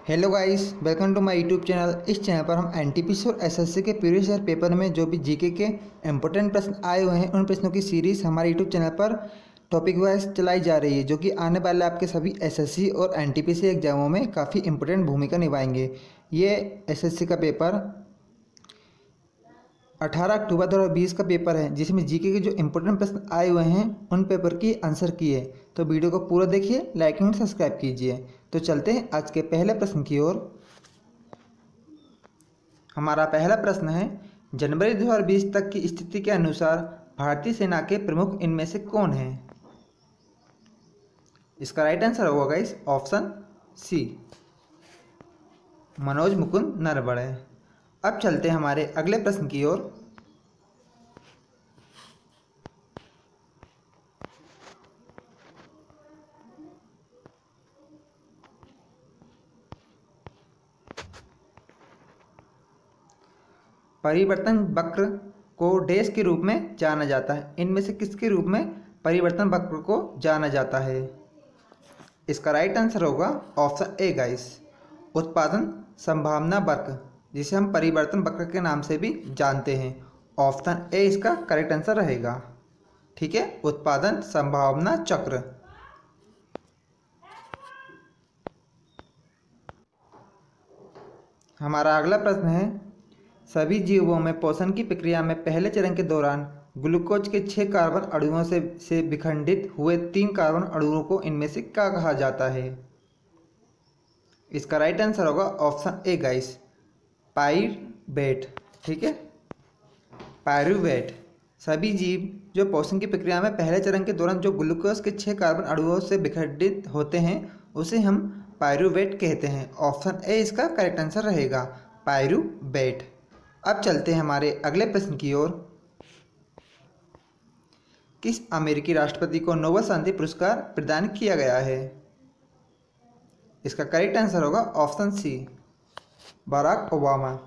Hello guys, welcome to my YouTube channel. इस channel पर हम एनटीपीसी और एसएससी के प्रीवियस ईयर पेपर में जो भी जीके के इंपॉर्टेंट प्रश्न आए हुए हैं उन प्रश्नों की सीरीज़ हमारे यूट्यूब चैनल पर टॉपिक वाइज चलाई जा रही है, जो कि आने वाले आपके सभी एसएससी और एनटीपीसी एग्जामों में काफ़ी इंपॉर्टेंट भूमिका निभाएंगे। ये एसएससी का पेपर 18 अक्टूबर 2020 का पेपर है, जिसमें जीके के जो इंपॉर्टेंट प्रश्न आए हुए हैं उन पेपर की आंसर की है। तो वीडियो को पूरा देखिए, लाइक एंड सब्सक्राइब कीजिए। तो चलते हैं आज के पहले प्रश्न की ओर। हमारा पहला प्रश्न है, जनवरी 2020 तक की स्थिति के अनुसार भारतीय सेना के प्रमुख इनमें से कौन है? इसका राइट आंसर होगा guys option C, Manoj Mukund Naravane. अब चलते हैं हमारे अगले प्रश्न की ओर। परिवर्तन वक्र को डैश के रूप में जाना जाता है। इनमें से किसके रूप में परिवर्तन वक्र को जाना जाता है? इसका राइट आंसर होगा ऑप्शन ए गाइस, उत्पादन संभावना वक्र, जिसे हम परिवर्तन वक्र के नाम से भी जानते हैं। ऑप्शन ए इसका करेक्ट आंसर रहेगा। ठीक है, उत्पादन संभावना चक्र। हमारा अगला प्रश्न है, सभी जीवों में पोषण की प्रक्रिया में पहले चरण के दौरान ग्लूकोज के 6 कार्बन अणुओं से विखंडित हुए 3 कार्बन अणुओं को इनमें से क्या कहा जाता है? इसका राइट आंसर होगा ऑप्शन ए गाइस, पाइरूवेट। ठीक है, पाइरूवेट। सभी जीव जो पोषण की प्रक्रिया में पहले चरण के दौरान जो ग्लूकोज के 6 कार्बन अणुओं से विखंडित होते हैं उसे हम पाइरूवेट कहते हैं। ऑप्शन ए इसका करेक्ट आंसर रहेगा, पाइरूवेट। अब चलते हैं हमारे अगले प्रश्न की ओर। किस अमेरिकी राष्ट्रपति को नोबेल शांति पुरस्कार प्रदान किया गया है? इसका करेक्ट आंसर होगा ऑप्शन सी, बराक ओबामा।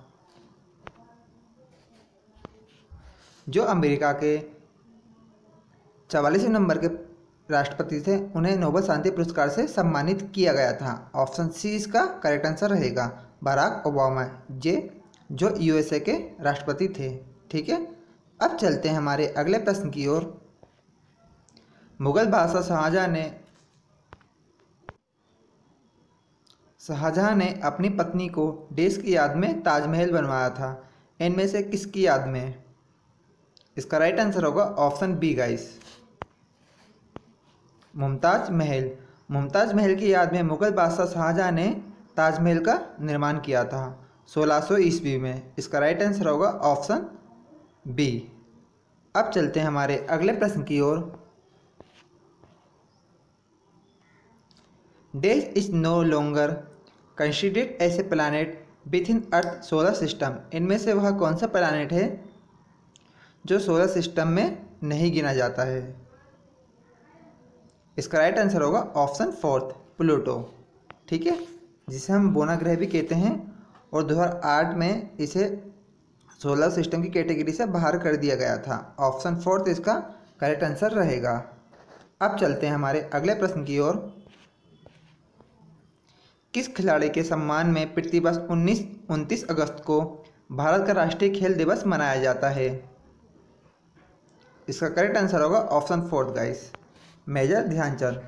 जो अमेरिका के 44वें नंबर के राष्ट्रपति थे उन्हें नोबेल शांति पुरस्कार से सम्मानित किया गया था। ऑप्शन सी इसका करेक्ट आंसर रहेगा, बराक ओबामा जो यूएसए के राष्ट्रपति थे। ठीक है, अब चलते हैं हमारे अगले प्रश्न की ओर। मुगल बादशाह शाहजहां ने अपनी पत्नी को डैश की याद में ताजमहल बनवाया था। इनमें से किसकी याद में? इसका राइट आंसर होगा option B guys, Mumtaz Mahal. Mumtaz Mahal की याद में मुगल बादशाह शाहजहां ने ताजमहल का निर्माण किया था 1600 ईस्वी में। इसका राइट आंसर होगा ऑप्शन बी। अब चलते हैं हमारे अगले प्रश्न की ओर। Dash is no longer considered as a planet within earth solar system. इनमें से वह कौन सा प्लैनेट है जो सोलर सिस्टम में नहीं गिना जाता है? इसका राइट आंसर होगा ऑप्शन फोर्थ, प्लूटो। ठीक है, जिसे हम बोना ग्रह भी कहते हैं, और 2008 में इसे सोलर सिस्टम की कैटेगरी से बाहर कर दिया गया था। ऑप्शन फोर्थ इसका करेक्ट आंसर रहेगा। अब चलते हैं हमारे अगले प्रश्न की ओर। किस खिलाड़ी के सम्मान में प्रतिवर्ष 29 अगस्त को भारत का राष्ट्रीय खेल दिवस मनाया जाता है? इसका करेक्ट आंसर होगा option fourth guys, major Dhyan Chand,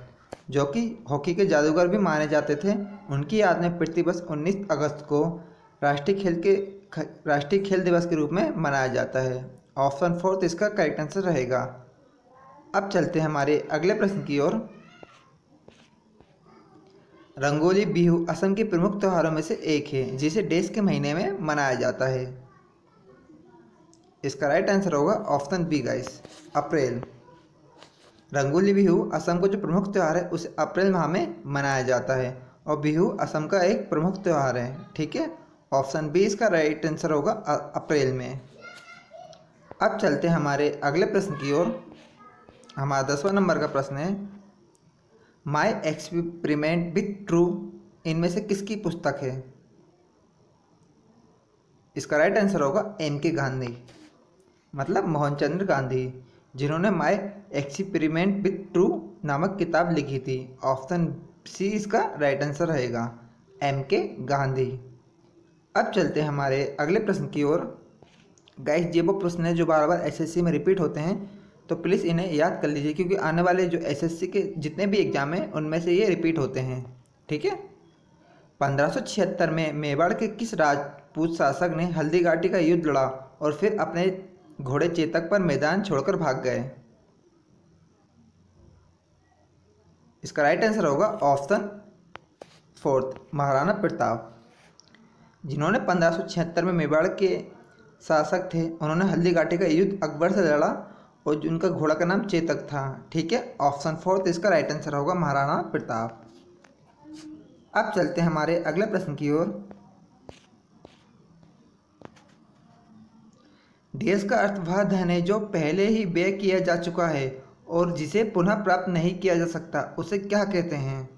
जो कि हॉकी के जादूगर भी माने जाते थे। उनकी याद में प्रतिवर्ष 19 अगस्त को राष्ट्रीय खेल दिवस के रूप में मनाया जाता है। ऑप्शन फोर्थ इसका करेक्ट आंसर रहेगा। अब चलते हैं हमारे अगले प्रश्न की ओर। रंगोली बिहू असम के प्रमुख त्योहारों में से एक है, जिसे डैश के महीने में मनाया जाता है। इसका राइट आंसर होगा ऑप्शन बी गाइस, अप्रैल। रंगोली बिहू असम का जो प्रमुख त्यौहार है उसे अप्रैल माह में मनाया जाता है, और बिहू असम का एक प्रमुख त्यौहार है। ठीक है, ऑप्शन बी इसका राइट आंसर होगा अप्रैल में। अब चलते हैं हमारे अगले प्रश्न की ओर। हमारा 10वां नंबर का प्रश्न है, माई एक्सपेरिमेंट विथ ट्रू इनमें से किसकी पुस्तक है? इसका राइट आंसर होगा एम के गांधी, मतलब मोहनचंद्र गांधी, जिन्होंने माई एक्सपेरिमेंट विथ ट्रू नामक किताब लिखी थी। ऑप्शन सी इसका राइट आंसर रहेगा। MK गांधी। अब चलते हैं हमारे अगले प्रश्न की ओर। गाइस ये वो प्रश्न है जो बार बार SSC में रिपीट होते हैं, तो प्लीज़ इन्हें याद कर लीजिए, क्योंकि आने वाले जो SSC के जितने भी एग्जाम हैं उनमें से ये रिपीट होते हैं। ठीक है। 1576 में मेवाड़ के किस राजपूत शासक ने हल्दीघाटी का युद्ध लड़ा और फिर अपने घोड़े चेतक पर मैदान छोड़कर भाग गए? इसका राइट आंसर होगा ऑप्शन 4 महाराणा प्रताप। जिन्होंने 1576 में मेवाड़ के शासक थे, उन्होंने हल्दीघाटी का युद्ध अकबर से लड़ा और उनका घोड़ा का नाम चेतक था। ठीक है, ऑप्शन 4 इसका राइट आंसर होगा महाराणा प्रताप। अब चलते हैं हमारे अगले प्रश्न की ओर। देश का अर्थ वह धन है जो पहले ही व्यय किया जा चुका है और जिसे पुनः प्राप्त नहीं किया जा सकता, उसे क्या कहते हैं?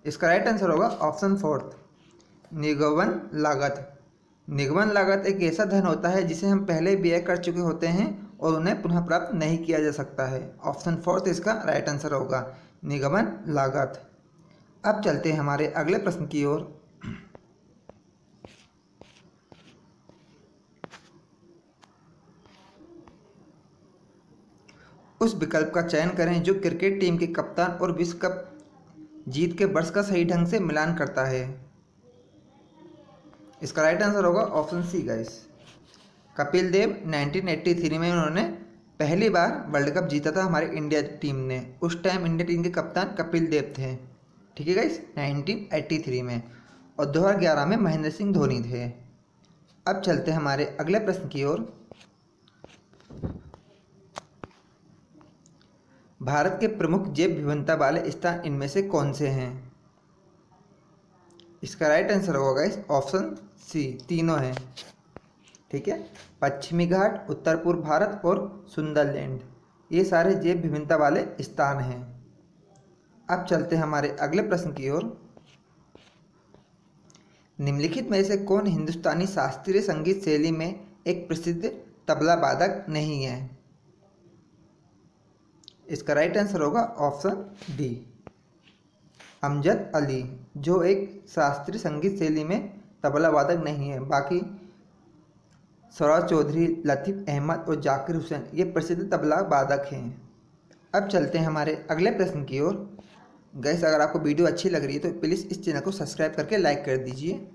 इसका राइट आंसर होगा ऑप्शन 4 निगमन लागत। निगमन लागत एक ऐसा धन होता है जिसे हम पहले व्यय कर चुके होते हैं और उन्हें पुनः प्राप्त नहीं किया जा सकता है। ऑप्शन 4 इसका राइट आंसर होगा निगमन लागत। अब चलते हैं हमारे अगले प्रश्न की ओर। उस विकल्प का चयन करें जो क्रिकेट टीम के कप्तान और विश्व कप जीत के वर्ष का सही ढंग से मिलान करता है। इसका राइट आंसर होगा option see guys. Kapil Dev 1983 में उन्होंने पहली बार वर्ल्ड कप जीता था हमारी इंडिया टीम ने। उस टाइम इंडिया टीम के कप्तान कपिल देव थे। ठीक है गाइस, 1983 में। और 2011 में महेंद्र सिंह धोनी थे। अब चलते हैं हमारे अगले प्रश्न की ओर। भारत के प्रमुख जैव विविधता वाले स्थान इनमें से कौन से हैं? इसका राइट आंसर होगा गाइस ऑप्शन सी, तीनों हैं। ठीक है, पश्चिमी घाट, उत्तर पूर्व भारत और सुंदरलैंड, ये सारे जैव विविधता वाले स्थान हैं। अब चलते हैं हमारे अगले प्रश्न की ओर। निम्नलिखित में से कौन हिंदुस्तानी शास्त्रीय संगीत शैली में एक प्रसिद्ध तबला वादक नहीं है? इसका राइट आंसर होगा ऑप्शन डी अमजद अली, जो एक शास्त्रीय संगीत शैली में तबला वादक नहीं है। बाकी सौरभ चौधरी, लतीफ़ अहमद और जाकिर हुसैन ये प्रसिद्ध तबला वादक हैं। अब चलते हैं हमारे अगले प्रश्न की ओर। गाइस अगर आपको वीडियो अच्छी लग रही है तो प्लीज़ इस चैनल को सब्सक्राइब करके लाइक कर दीजिए।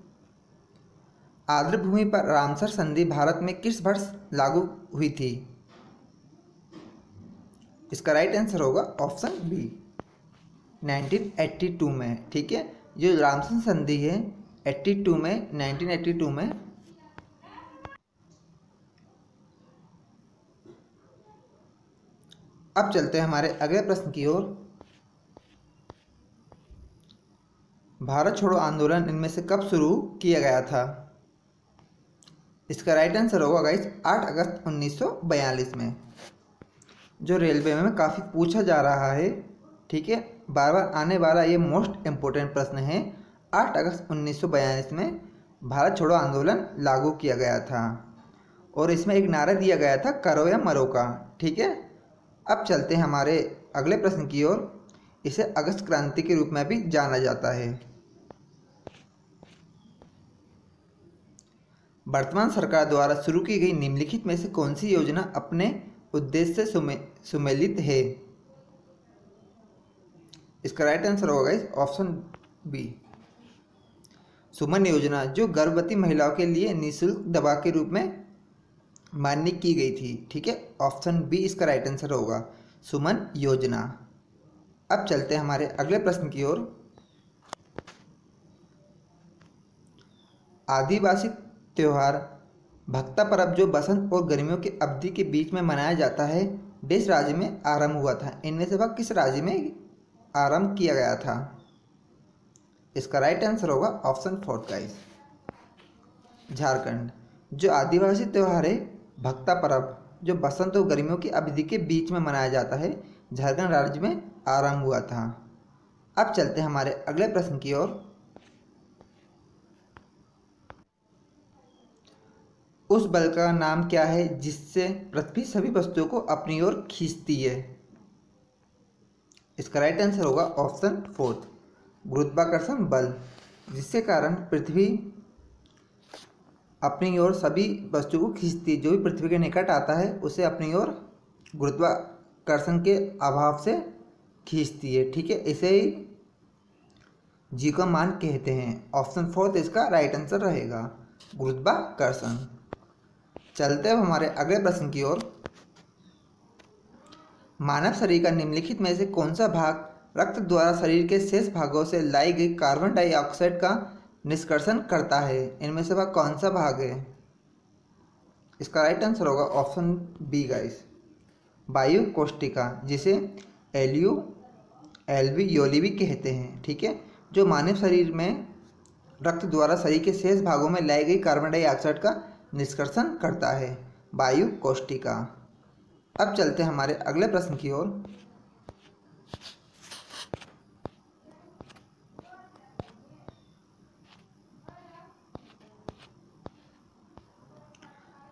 आर्द्र भूमि पर रामसर संधि भारत में किस वर्ष लागू हुई थी? इसका राइट आंसर होगा ऑप्शन बी 1982 में। ठीक है, जो रामसर संधि है 1982 में अब चलते हैं हमारे अगले प्रश्न की ओर। भारत छोड़ो आंदोलन इनमें से कब शुरू किया गया था? इसका राइट आंसर होगा गाइस 8 अगस्त 1942 में। जो रेलवे में काफ़ी पूछा जा रहा है, ठीक है, बार बार आने वाला ये मोस्ट इम्पोर्टेंट प्रश्न है। 8 अगस्त 1942 में भारत छोड़ो आंदोलन लागू किया गया था और इसमें एक नारा दिया गया था, करो या मरो का। ठीक है, अब चलते हैं हमारे अगले प्रश्न की ओर। इसे अगस्त क्रांति के रूप में भी जाना जाता है। वर्तमान सरकार द्वारा शुरू की गई निम्नलिखित में से कौन सी योजना अपने उद्देश्य से सुमेलित है? इसका राइट आंसर होगा ऑप्शन बी सुमन योजना, जो गर्भवती महिलाओं के लिए निःशुल्क दवा के रूप में मान्य की गई थी। ठीक है, ऑप्शन बी इसका राइट आंसर होगा सुमन योजना। अब चलते हैं हमारे अगले प्रश्न की ओर। आदिवासी त्यौहार भक्ता पर्व जो बसंत और गर्मियों की अवधि के बीच में मनाया जाता है, देश राज्य में आरंभ हुआ था। इनमें से वह किस राज्य में आरंभ किया गया था? इसका राइट आंसर होगा ऑप्शन 4 गाइस झारखंड। जो आदिवासी त्यौहार है भक्ता पर्व जो बसंत और गर्मियों की अवधि के बीच में मनाया जाता है, झारखंड राज्य में आरंभ हुआ था। अब चलते हैं हमारे अगले प्रश्न की ओर। उस बल का नाम क्या है जिससे पृथ्वी सभी वस्तुओं को अपनी ओर खींचती है? इसका राइट आंसर होगा ऑप्शन फोर्थ, गुरुत्वाकर्षण बल, जिसके कारण पृथ्वी अपनी ओर सभी वस्तुओं को खींचती है। जो भी पृथ्वी के निकट आता है उसे अपनी ओर गुरुत्वाकर्षण के अभाव से खींचती है। ठीक है, इसे ही जीवमान कहते हैं। ऑप्शन फोर्थ इसका राइट आंसर रहेगा, गुरुत्वाकर्षण। चलते हैं हमारे अगले प्रश्न की ओर। मानव शरीर का निम्नलिखित में से कौन सा भाग रक्त द्वारा शरीर के शेष भागों से लाई गई कार्बन डाइऑक्साइड का निष्कर्षण करता है? इनमें से वह कौन सा भाग है? इसका राइट आंसर होगा ऑप्शन बी गाइस, वायु कोष्ठिका, जिसे एल्वियोली भी कहते हैं। ठीक है, जो मानव शरीर में रक्त द्वारा शरीर के शेष भागों में लाई गई कार्बन डाइऑक्साइड का निष्कर्षण करता है, वायु कोष्ठिका। अब चलते हैं हमारे अगले प्रश्न की ओर।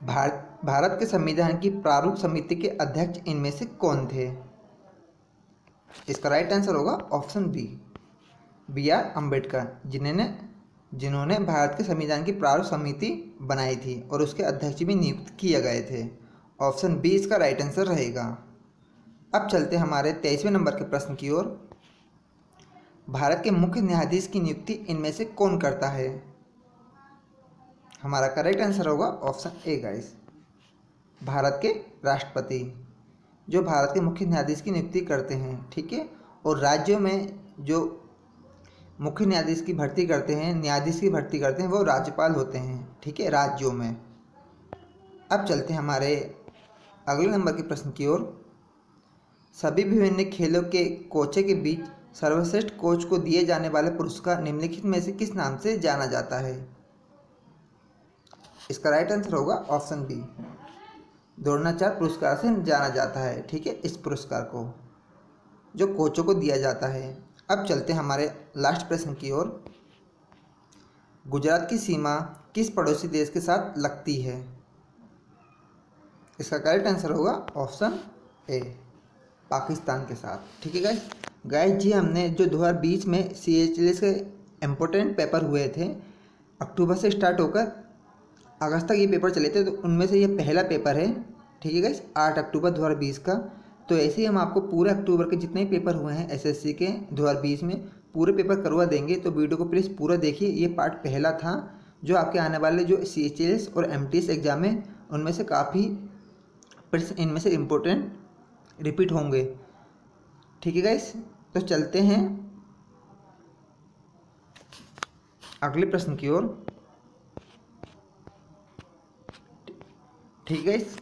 भारत के संविधान की प्रारूप समिति के अध्यक्ष इनमें से कौन थे? इसका राइट आंसर होगा ऑप्शन बी आर अम्बेडकर, जिन्होंने भारत के संविधान की प्रारूप समिति बनाई थी और उसके अध्यक्ष भी नियुक्त किए गए थे। ऑप्शन बी इसका राइट आंसर रहेगा। अब चलते हैं हमारे 23वें नंबर के प्रश्न की ओर। भारत के मुख्य न्यायाधीश की नियुक्ति इनमें से कौन करता है? हमारा करेक्ट आंसर होगा ऑप्शन ए गाइस, भारत के राष्ट्रपति, जो भारत के मुख्य न्यायाधीश की नियुक्ति करते हैं। ठीक है, और राज्यों में जो मुख्य न्यायाधीश की भर्ती करते हैं, न्यायाधीश की भर्ती करते हैं, वो राज्यपाल होते हैं। ठीक है, राज्यों में। अब चलते हैं हमारे अगले नंबर के प्रश्न की ओर। सभी विभिन्न खेलों के कोचों के बीच सर्वश्रेष्ठ कोच को दिए जाने वाले पुरस्कार निम्नलिखित में से किस नाम से जाना जाता है? इसका राइट आंसर होगा ऑप्शन बी, द्रोणाचार्य पुरस्कार से जाना जाता है। ठीक है, इस पुरस्कार को जो कोचों को दिया जाता है। अब चलते हैं हमारे लास्ट प्रश्न की ओर। गुजरात की सीमा किस पड़ोसी देश के साथ लगती है? इसका करेक्ट आंसर होगा ऑप्शन ए, पाकिस्तान के साथ। ठीक है गाइस जी, हमने जो 2020 में CHLS के इम्पोर्टेंट पेपर हुए थे, अक्टूबर से स्टार्ट होकर अगस्त तक ये पेपर चले थे, तो उनमें से ये पहला पेपर है। ठीक है गाइस, 8 अक्टूबर 2020 का। तो ऐसे ही हम आपको पूरे अक्टूबर के जितने भी पेपर हुए हैं SSC के 2020 में पूरे पेपर करवा देंगे। तो वीडियो को प्लीज़ पूरा देखिए। ये पार्ट पहला था, जो आपके आने वाले जो CHLS और MTS एग्जाम है उनमें से काफ़ी इनमें से इम्पोर्टेंट रिपीट होंगे। ठीक है गाइस, तो चलते हैं अगले प्रश्न की ओर। ठीक है गाइस।